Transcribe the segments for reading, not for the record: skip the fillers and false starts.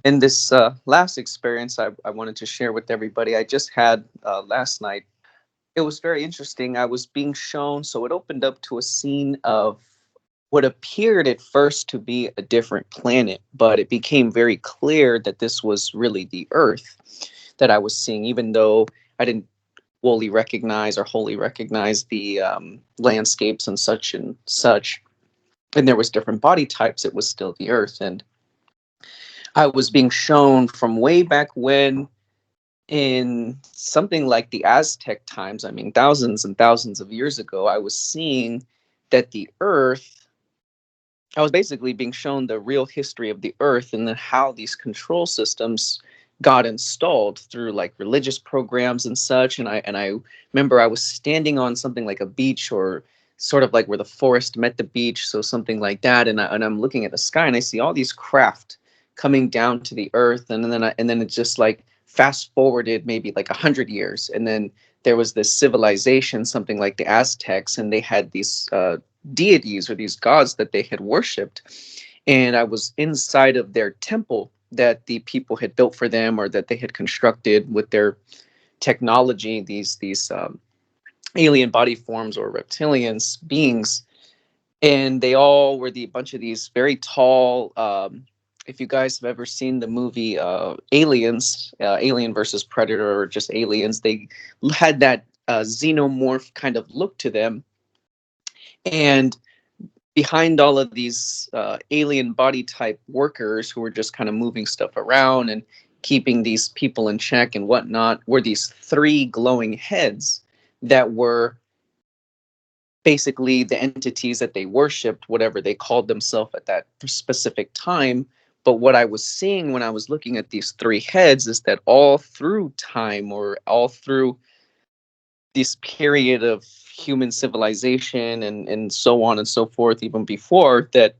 In this last experience I wanted to share with everybody, I just had last night. It was very interesting. I was being shown, so it opened up to a scene of what appeared at first to be a different planet, but it became very clear that this was really the Earth that I was seeing, even though I didn't wholly recognize the landscapes and such and such. And there was different body types. It was still the Earth, and I was being shown from way back when, in something like the Aztec times, I mean, thousands and thousands of years ago, I was seeing that the Earth, I was basically being shown the real history of the Earth and then how these control systems got installed through like religious programs and such. And I remember I was standing on something like a beach, or sort of like where the forest met the beach, so something like that. And I'm looking at the sky and I see all these craft coming down to the Earth, and then it just like fast forwarded maybe like 100 years, and then there was this civilization, something like the Aztecs, and they had these deities or these gods that they had worshipped. And I was inside of their temple that the people had built for them, or that they had constructed with their technology, these alien body forms or reptilians beings. And they all were the bunch of these very tall, if you guys have ever seen the movie Aliens, Alien versus Predator, or just Aliens, they had that xenomorph kind of look to them. And behind all of these alien body type workers who were just kind of moving stuff around and keeping these people in check and whatnot, were these three glowing heads that were basically the entities that they worshipped, whatever they called themselves at that specific time. But what I was seeing when I was looking at these three heads is that all through time, or all through this period of human civilization, and so on and so forth, even before that,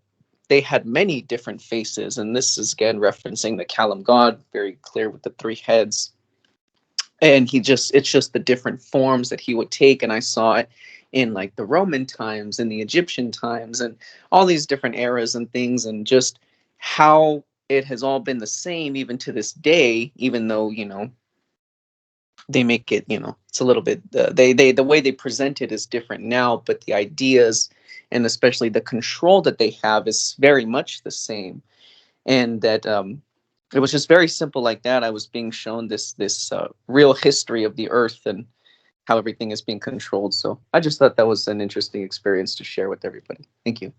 they had many different faces. And this is again referencing the Kalam god, very clear with the three heads. And it's just the different forms that he would take. And I saw it in like the Roman times and the Egyptian times and all these different eras and things, and just how it has all been the same even to this day, even though, they make it, it's a little bit, they the way they present it is different now, but the ideas, and especially the control that they have, is very much the same. And that it was just very simple like that. I was being shown this real history of the Earth and how everything is being controlled. So I just thought that was an interesting experience to share with everybody. Thank you.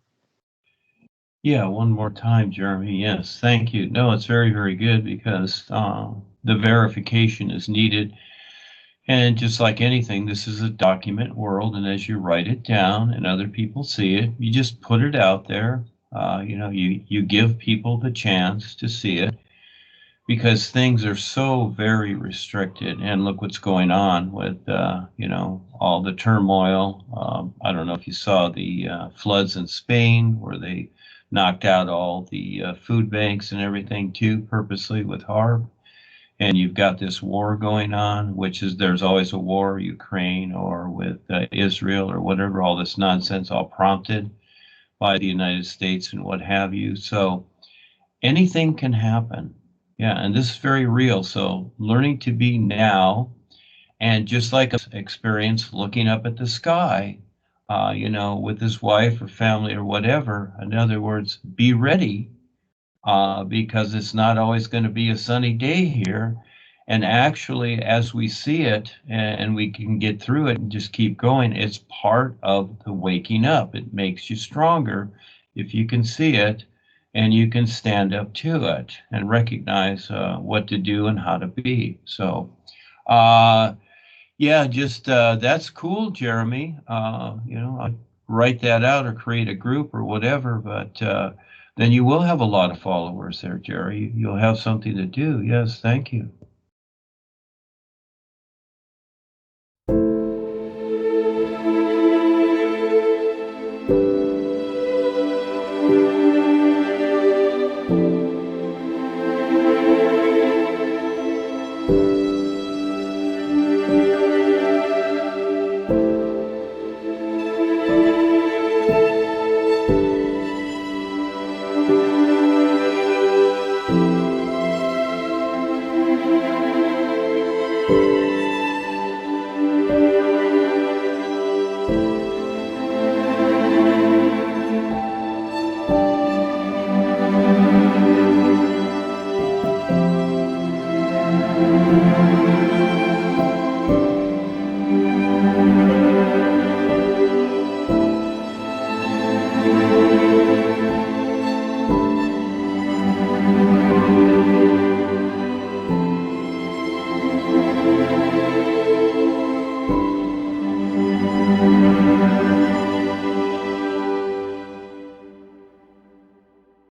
Yeah, one more time, Jeremy. Yes, thank you. No, it's very, very good because the verification is needed. And just like anything, this is a document world. And as you write it down and other people see it, you just put it out there. You give people the chance to see it because things are so very restricted. And look what's going on with, all the turmoil. I don't know if you saw the floods in Spain where they knocked out all the food banks and everything too, purposely with HARP. And you've got this war going on, which is there's always a war, Ukraine or with Israel or whatever, all this nonsense, all prompted by the United States and what have you. So anything can happen. Yeah, and this is very real. So learning to be now, and just like experience looking up at the sky, with his wife or family or whatever. In other words, be ready because it's not always going to be a sunny day here. And actually, as we see it and we can get through it and just keep going, it's part of the waking up. It makes you stronger if you can see it and you can stand up to it and recognize what to do and how to be. So, uh, yeah, just that's cool, Jeremy. I write that out or create a group or whatever, but then you will have a lot of followers there, Jerry. You'll have something to do. Yes, thank you.